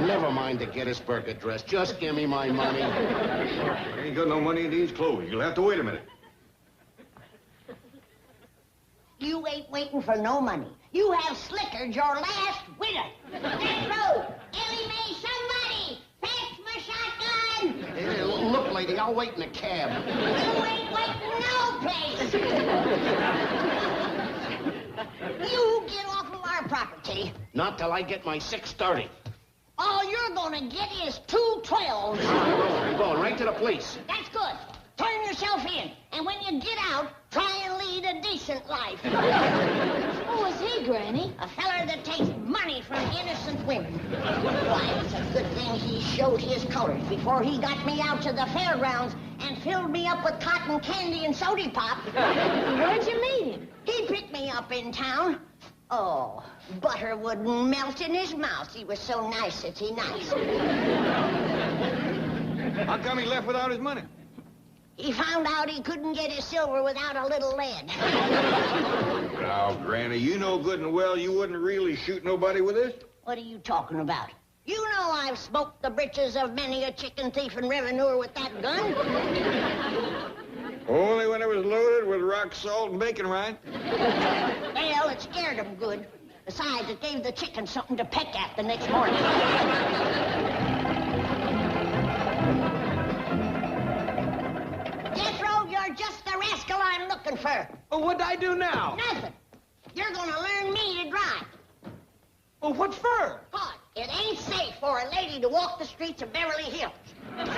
Never mind the Gettysburg Address. Just give me my money. I ain't got no money in these clothes. You'll have to wait a minute. You ain't waiting for no money. You have slickered your last widow. That's road. Ellie Mae, somebody! Fetch my shotgun! Hey, look, lady, I'll wait in the cab. You ain't waiting no place. You get off of our property. Not till I get my 6:30. All you're gonna get is 212. I'm going right to the police. That's good. Turn yourself in. And when you get out, try and lead a decent life. Who is he, Granny? A feller that takes money from innocent women. Why, it's a good thing he showed his colors before he got me out to the fairgrounds and filled me up with cotton candy and soda pop. Where'd you meet him? He picked me up in town. Oh, butter wouldn't melt in his mouth. He was so nice-y nice. How come he left without his money? He found out he couldn't get his silver without a little lead. Now, Granny, you know good and well you wouldn't really shoot nobody with this. What are you talking about? You know I've smoked the britches of many a chicken thief and revenuer with that gun. Only when it was loaded with rock salt and bacon rind. Well, it scared him good. Besides, it gave the chicken something to peck at the next morning. Jethro, you're just the rascal I'm looking for. Oh, what'd I do now? Nothing. You're gonna learn me to drive. Well, what for? But it ain't safe for a lady to walk the streets of Beverly Hills.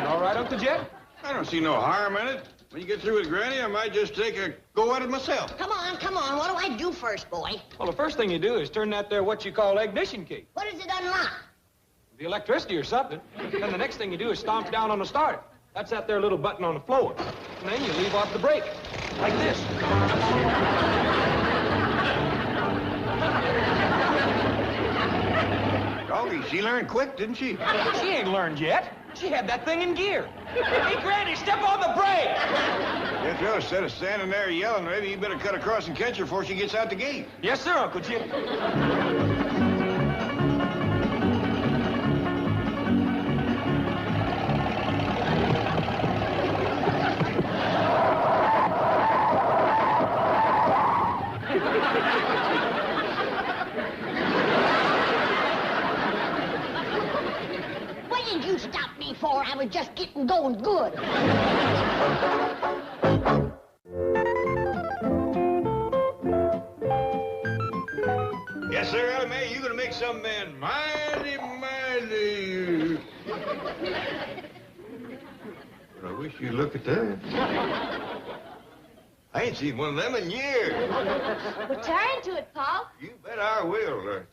All right, Uncle Jed? I don't see no harm in it. When you get through with Granny, I might just take a go at it myself. Come on, come on. What do I do first, boy? Well, the first thing you do is turn that there what you call ignition key. What does it unlock? The electricity or something. Then the next thing you do is stomp down on the starter. That's that there little button on the floor. And then you leave off the brake. Like this. Doggy, she learned quick, didn't she? She ain't learned yet. She had that thing in gear. Hey, Granny, step on the brake! Jethro, instead of standing there yelling, maybe you better cut across and catch her before she gets out the gate. Yes, sir, Uncle Jim. What did you stop me for? I was just getting going good. Yes, sir, Ellie Mae, you're gonna make some man mighty. I wish you'd look at that. I ain't seen one of them in years. Well, turn to it, Paul. You bet I will.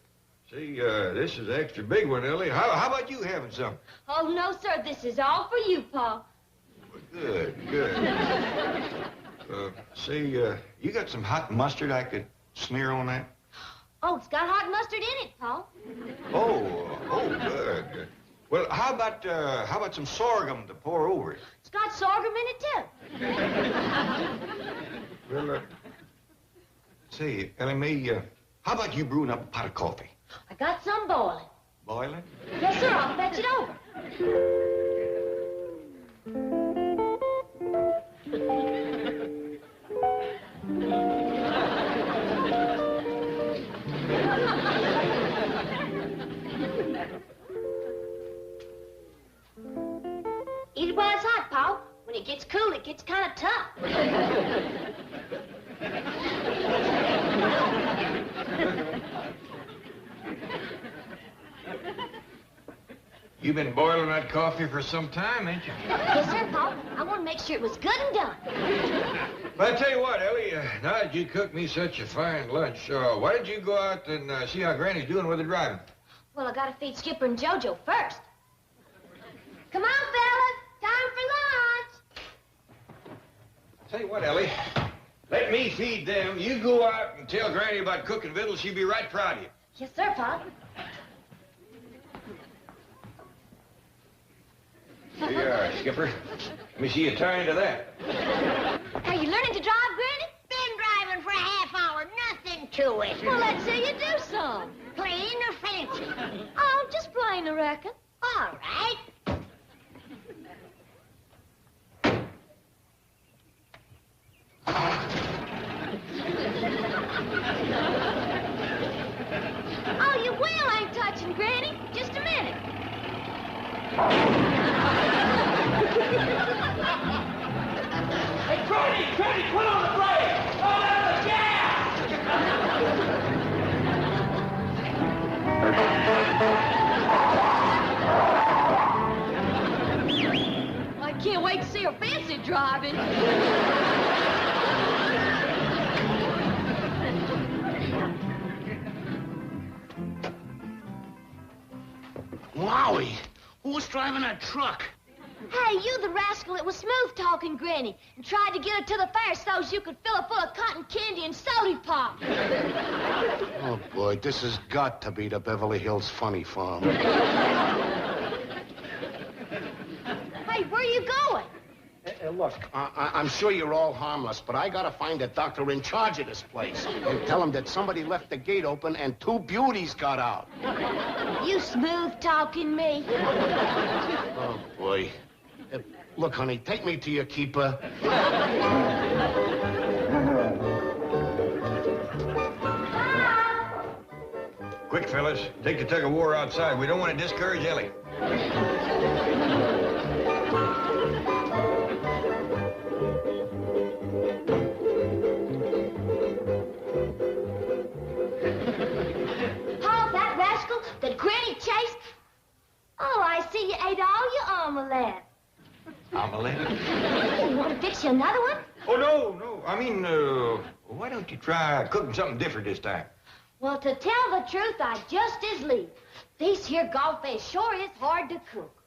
See, this is an extra big one, Ellie. How about you having some? Oh, no, sir. This is all for you, Paul. Good. See, you got some hot mustard I could smear on that? Oh, it's got hot mustard in it, Paul. Oh, good. Well, how about some sorghum to pour over it? It's got sorghum in it, too. Well, say, Ellie Mae, how about you brewing up a pot of coffee? I got some boiling. Boiling? Yes, sir, I'll fetch it over. Eat it while it's hot, Paul. When it gets cool, it gets kind of tough. You've been boiling that coffee for some time, ain't you? Yes, sir, Paul. I want to make sure it was good and done. Well, I tell you what, Ellie, now that you cooked me such a fine lunch, why don't you go out and see how Granny's doing with the driving? Well, I gotta feed Skipper and JoJo first. Come on, fellas. Time for lunch. Tell you what, Ellie, let me feed them. You go out and tell Granny about cooking victuals. She'll be right proud of you. Yes, sir, Paul. Here you are, Skipper. Let me see you tie into that. Are you learning to drive, Granny? Been driving for a half hour, nothing to it. Well, let's see you do some. Plain or fancy? Oh, just plain, I reckon. All right. Oh, your wheel ain't touching, Granny. Just a minute. Hey, Granny, put on the brake! Hold on the gas! I can't wait to see her fancy driving. Wowie! Who was driving that truck? Hey, you the rascal that was smooth-talking Granny and tried to get her to the fair so you could fill her full of cotton candy and soda pop. Oh, boy, this has got to be the Beverly Hills Funny Farm. Hey, where are you going? Look, I'm sure you're all harmless, but I gotta find the doctor in charge of this place and tell him that somebody left the gate open and 2 beauties got out. You smooth-talking me. Oh, boy. Look, honey, take me to your keeper. Quick, fellas. Take the tug-of-war outside. We don't want to discourage Ellie. That rascal that Granny chased? Oh, I see you ate all your omelette. Omelette? You want to fix you another one? Oh, no. I mean, why don't you try cooking something different this time? Well, to tell the truth, I just as lieve. These here golf eggs sure is hard to cook.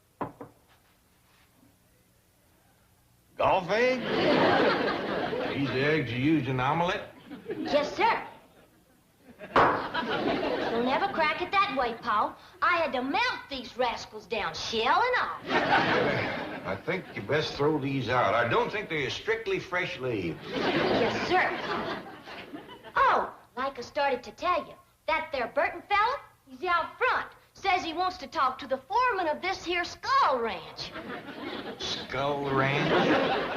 Golf eggs? These the eggs you use in the omelette? Yes, sir. You'll never crack it that way, Paul. I had to melt these rascals down, shell and all. I think you best throw these out. I don't think they're strictly fresh leaves. Yes, sir. Oh, like I started to tell you, that there Burton fella, he's out front. Says he wants to talk to the foreman of this here Skull Ranch. Skull Ranch?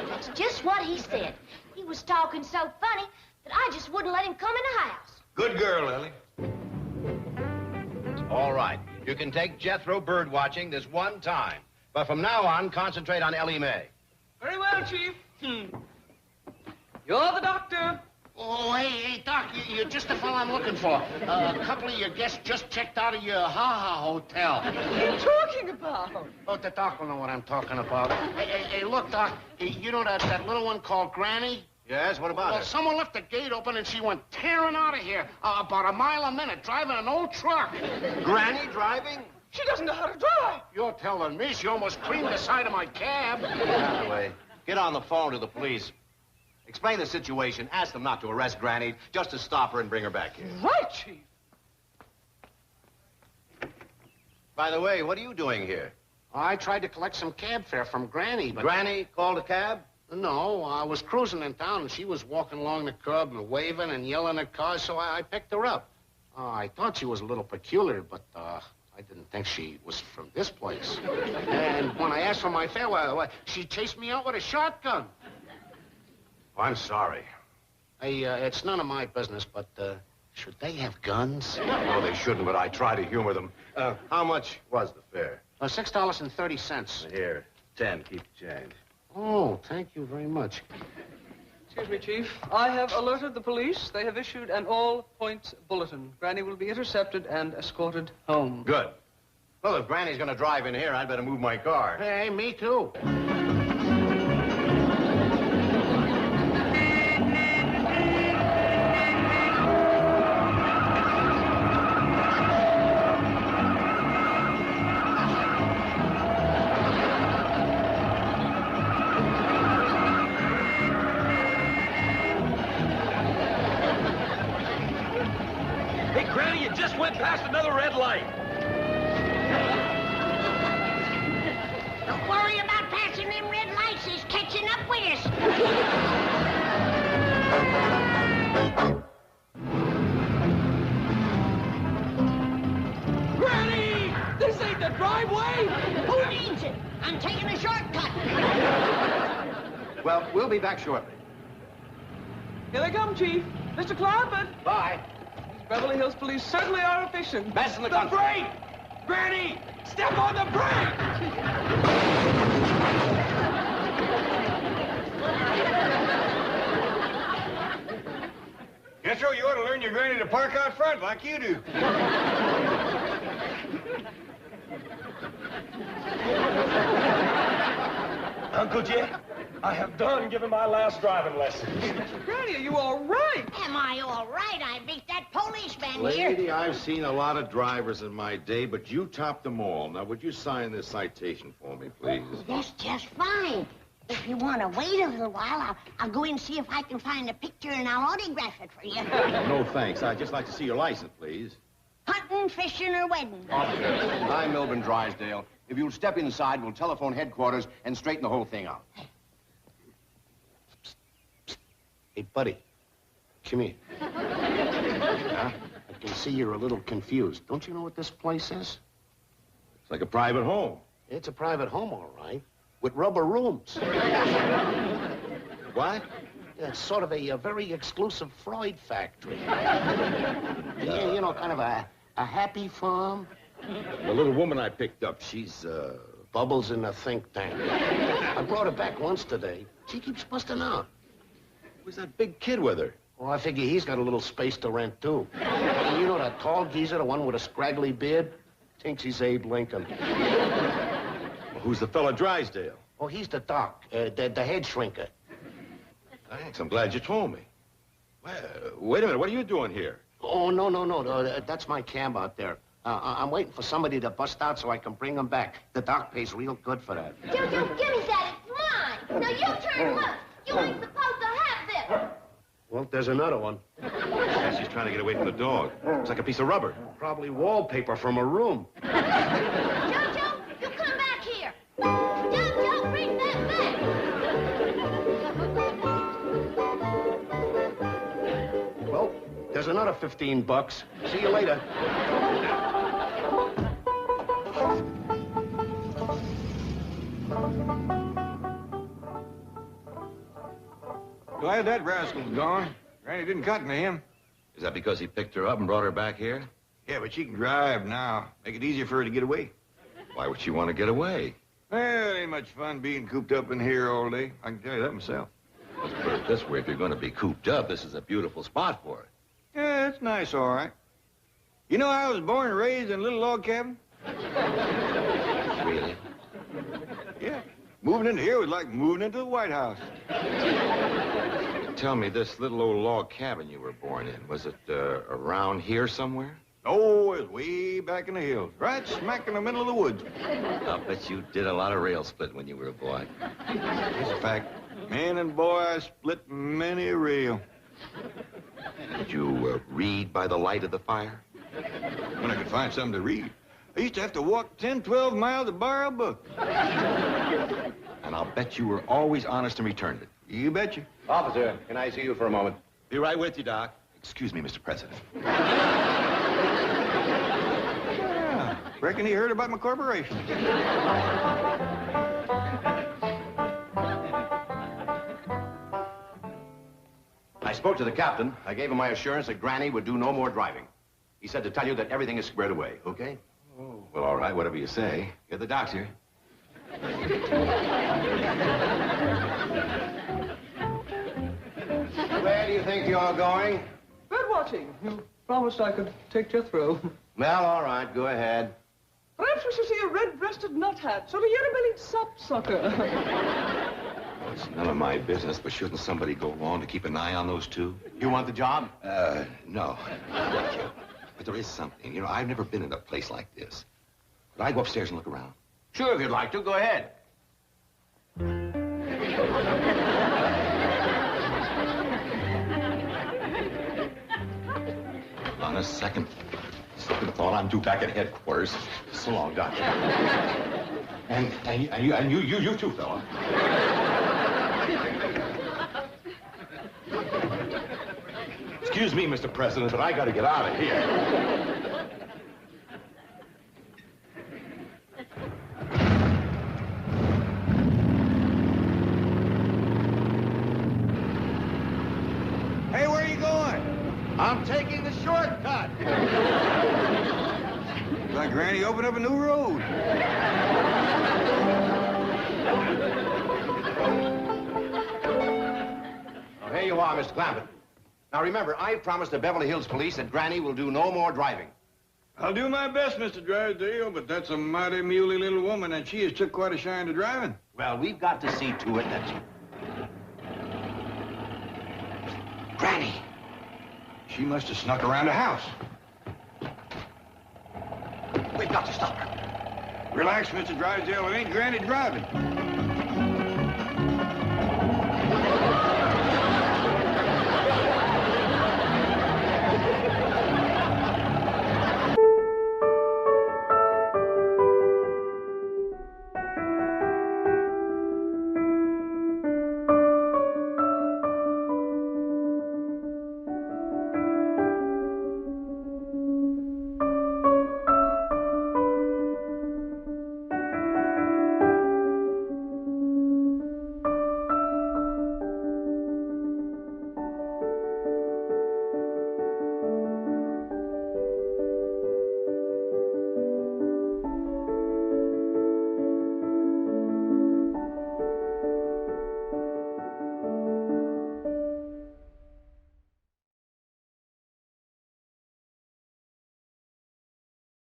That's just what he said. He was talking so funny that I just wouldn't let him come in the house. Good girl, Ellie. All right. You can take Jethro bird watching this one time. But from now on, concentrate on Ellie Mae. Very well, Chief. You're the doctor. Oh, hey, Doc, you're just the fellow I'm looking for. A couple of your guests just checked out of your ha-ha hotel. What are you talking about? Oh, the doc will know what I'm talking about. Hey, look, Doc, you know that little one called Granny? Yes, what about Well, her? someone left the gate open and she went tearing out of here about a mile a minute, driving an old truck. Granny driving? She doesn't know how to drive. You're telling me she almost creamed the side of my cab. Anyway, get on the phone to the police. Explain the situation. Ask them not to arrest Granny, just to stop her and bring her back here. Right, Chief. By the way, what are you doing here? I tried to collect some cab fare from Granny, but... Granny called a cab? No, I was cruising in town, and she was walking along the curb and waving and yelling at cars, so I picked her up. I thought she was a little peculiar, but I didn't think she was from this place. And when I asked for my fare, she chased me out with a shotgun. Oh, I'm sorry. Hey, it's none of my business, but should they have guns? No, they shouldn't, but I try to humor them. How much was the fare? $6.30. Here, 10. Keep the change. Oh, thank you very much. Excuse me, Chief. I have alerted the police. They have issued an all-points bulletin. Granny will be intercepted and escorted home. Good. Well, if Granny's gonna drive in here, I'd better move my car. Hey, me too. Went past another red light. Don't worry about passing them red lights. He's catching up with us. Granny! This ain't the driveway! Who needs it? I'm taking a shortcut. Well, we'll be back shortly. Here they come, Chief. Mr. Clampett. Bye. Beverly Hills police certainly are efficient. Best in the country. Brake! Granny! Step on the brake! Jethro, you ought to learn your granny to park out front like you do. Uncle Jet, I have done given my last driving lesson. Granny, are you all right? Am I all right? I beat that policeman here. Lady, I've seen a lot of drivers in my day, but you topped them all. Now, would you sign this citation for me, please? That's just fine. If you want to wait a little while, I'll go in and see if I can find a picture and I'll autograph it for you. No, thanks. I'd just like to see your license, please. Hunting, fishing, or wedding. I'm Milburn Drysdale. If you'll step inside, we'll telephone headquarters and straighten the whole thing out. Hey, buddy, come here. Huh? I can see you're a little confused. Don't you know what this place is? It's like a private home. It's a private home, all right, with rubber rooms. What? Yeah, it's sort of a very exclusive Freud factory. Yeah, you know, kind of a happy farm. The little woman I picked up, she's, Bubbles in a think tank. I brought her back once today. She keeps busting out. Who's that big kid with her? Well, I figure he's got a little space to rent, too. You know that tall geezer, the one with a scraggly beard? Thinks he's Abe Lincoln. Well, who's the fella Drysdale? Oh, he's the doc, the head shrinker. Thanks, I'm glad you told me. Well, wait a minute, what are you doing here? Oh, no, that's my cab out there. I'm waiting for somebody to bust out so I can bring him back. The doc pays real good for that. Jojo, give me that. It's mine. Now you turn loose. You ain't supposed to have this. Well, there's another one. Yeah, she's trying to get away from the dog. It's like a piece of rubber. Probably wallpaper from a room. Jojo, you come back here. Jojo, bring that back. Well, there's another $15. See you later. Glad that rascal's gone. Granny didn't cotton to him. Is that because he picked her up and brought her back here? Yeah, but she can drive now. Make it easier for her to get away. Why would she want to get away? Well, it ain't much fun being cooped up in here all day. I can tell you that myself. Let's put it this way, if you're going to be cooped up, this is a beautiful spot for it. Yeah, it's nice, all right. You know, I was born and raised in a little log cabin. Really? Yeah. Moving into here was like moving into the White House. Tell me, this little old log cabin you were born in, was it around here somewhere? Oh, it was way back in the hills, right smack in the middle of the woods. I'll bet you did a lot of rail split when you were a boy. It's a fact. Man and boy, I split many a rail. Did you read by the light of the fire? When I could find something to read. I used to have to walk 10, 12 miles to borrow a book. And I'll bet you were always honest and returned it. You betcha. Officer, can I see you for a moment? Be right with you, Doc. Excuse me, Mr. President. Yeah, reckon he heard about my corporation. I spoke to the captain. I gave him my assurance that Granny would do no more driving. He said to tell you that everything is squared away, okay? Oh, well, all right, whatever you say. You're the doctor. Where do you think you're going? Bird watching. You promised I could take Jethro. Well, all right, go ahead. Perhaps we should see a red-breasted nuthat, sort of yellow-bellied sapsucker. Well, it's none of my business, but shouldn't somebody go along to keep an eye on those two? You want the job? No. Thank you. But there is something. You know, I've never been in a place like this. Could I go upstairs and look around? Sure, if you'd like to, go ahead. On a second thought, I'm due back at headquarters. So long, Doctor. And you too, fella. Excuse me, Mr. President, but I gotta get out of here. Hey, where are you going? I'm taking the shortcut. Like Granny opened up a new road. Oh, here you are, Mr. Clampett. Now, remember, I promised the Beverly Hills police that Granny will do no more driving. I'll do my best, Mr. Drysdale, but that's a mighty muley little woman, and she has took quite a shine to driving. Well, we've got to see to it that... Granny! She must have snuck around the house. We've got to stop her. Relax, Mr. Drysdale. It ain't Granny driving.